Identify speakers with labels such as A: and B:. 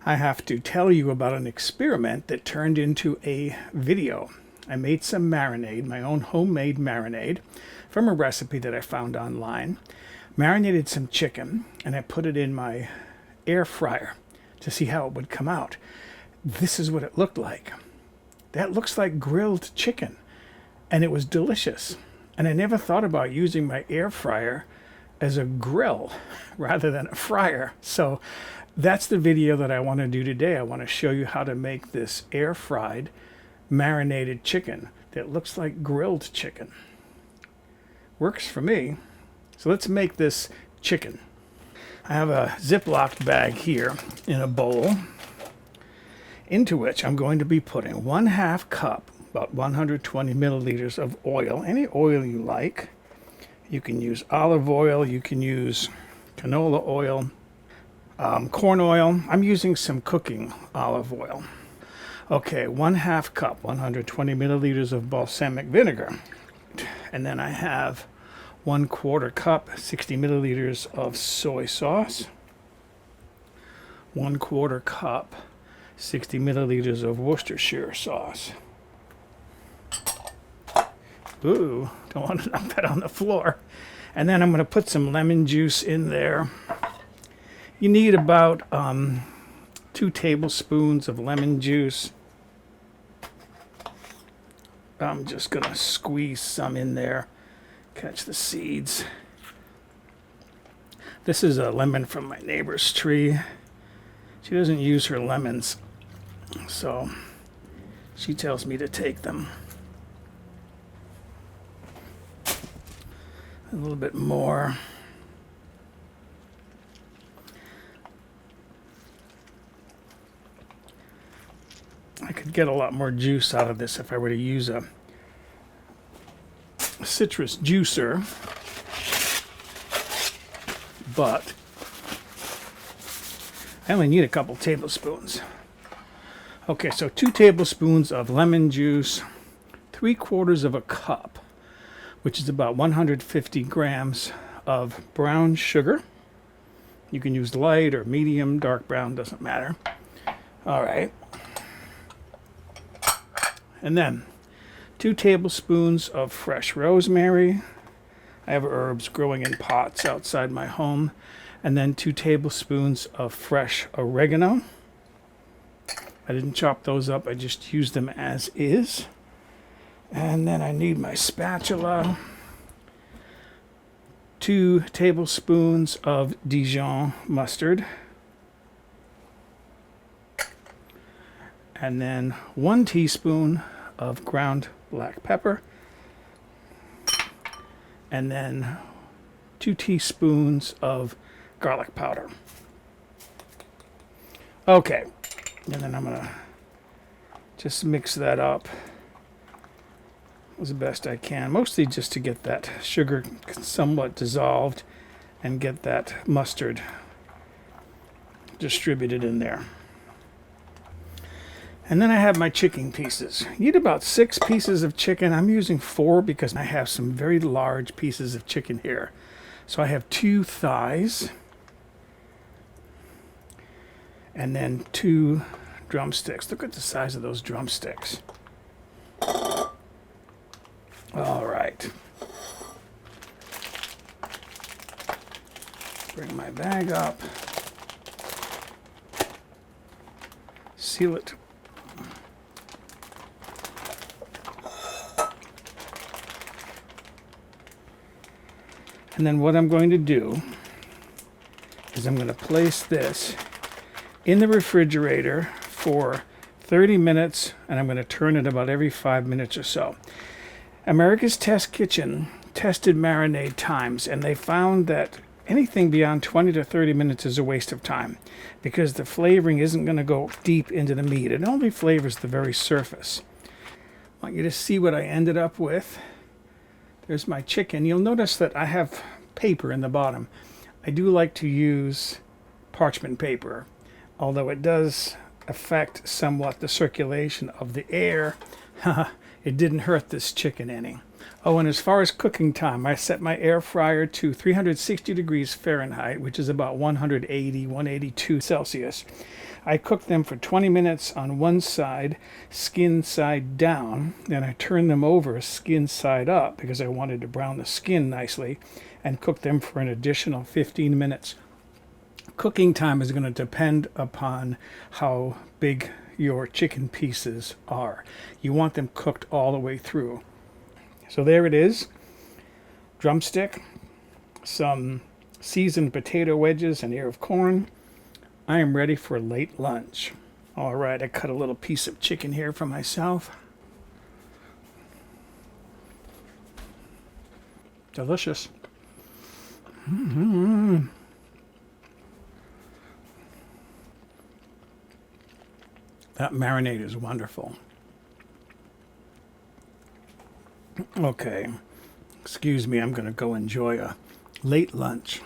A: I have to tell you about an experiment that turned into a video. I made some marinade, my own homemade marinade, from a recipe that I found online. Marinated some chicken, and I put it in my air fryer to see how it would come out. This is what it looked like. That looks like grilled chicken, and it was delicious. And I never thought about using my air fryer as a grill rather than a fryer. So that's the video that I want to do today. I want to show you how to make this air fried marinated chicken that looks like grilled chicken. Works for me. So let's make this chicken. I have a Ziploc bag here in a bowl, into which I'm going to be putting 1/2 cup, about 120 milliliters of oil, any oil you like. You can use olive oil, you can use canola oil, corn oil. I'm using some cooking olive oil. Okay, 1/2 cup, 120 milliliters of balsamic vinegar. And then I have 1/4 cup, 60 milliliters of soy sauce. 1/4 cup, 60 milliliters of Worcestershire sauce. Ooh, don't want to knock that on the floor. And then I'm going to put some lemon juice in there. You need about 2 tablespoons of lemon juice. I'm just going to squeeze some in there, catch the seeds. This is a lemon from my neighbor's tree. She doesn't use her lemons, so she tells me to take them. A little bit more. I could get a lot more juice out of this if I were to use a citrus juicer, but I only need a couple tablespoons. Okay, so 2 tablespoons of lemon juice, 3/4 of a cup, which is about 150 grams of brown sugar. You can use light or medium, dark brown, doesn't matter. All right. And then 2 tablespoons of fresh rosemary. I have herbs growing in pots outside my home. And then 2 tablespoons of fresh oregano. I didn't chop those up, I just used them as is. And then I need my spatula. 2 tablespoons of Dijon mustard. And then 1 teaspoon of ground black pepper. And then 2 teaspoons of garlic powder. Okay, and then I'm gonna just mix that up as best I can, mostly just to get that sugar somewhat dissolved and get that mustard distributed in there. And then I have my chicken pieces. You need about 6 pieces of chicken. I'm using 4 because I have some very large pieces of chicken here. So I have 2 thighs and then 2 drumsticks. Look at the size of those drumsticks. All right. Bring my bag up. Seal it. And then what I'm going to do is I'm going to place this in the refrigerator for 30 minutes, and I'm going to turn it about every 5 minutes or so. America's Test Kitchen tested marinade times, and they found that anything beyond 20 to 30 minutes is a waste of time because the flavoring isn't going to go deep into the meat. It only flavors the very surface. I want you to see what I ended up with. There's my chicken. You'll notice that I have paper in the bottom. I do like to use parchment paper, although it does affect somewhat the circulation of the air. It didn't hurt this chicken any. Oh, and as far as cooking time, I set my air fryer to 360 degrees Fahrenheit, which is about 180, 182 Celsius. I cook them for 20 minutes on one side, skin side down. Then I turn them over, skin side up, because I wanted to brown the skin nicely, and cook them for an additional 15 minutes. Cooking time is going to depend upon how big your chicken pieces are. You want them cooked all the way through. So there it is. Drumstick, some seasoned potato wedges, an ear of corn. I am ready for late lunch. All right, I cut a little piece of chicken here for myself. Delicious. Mm-hmm. That marinade is wonderful. Okay, excuse me, I'm going to go enjoy a late lunch.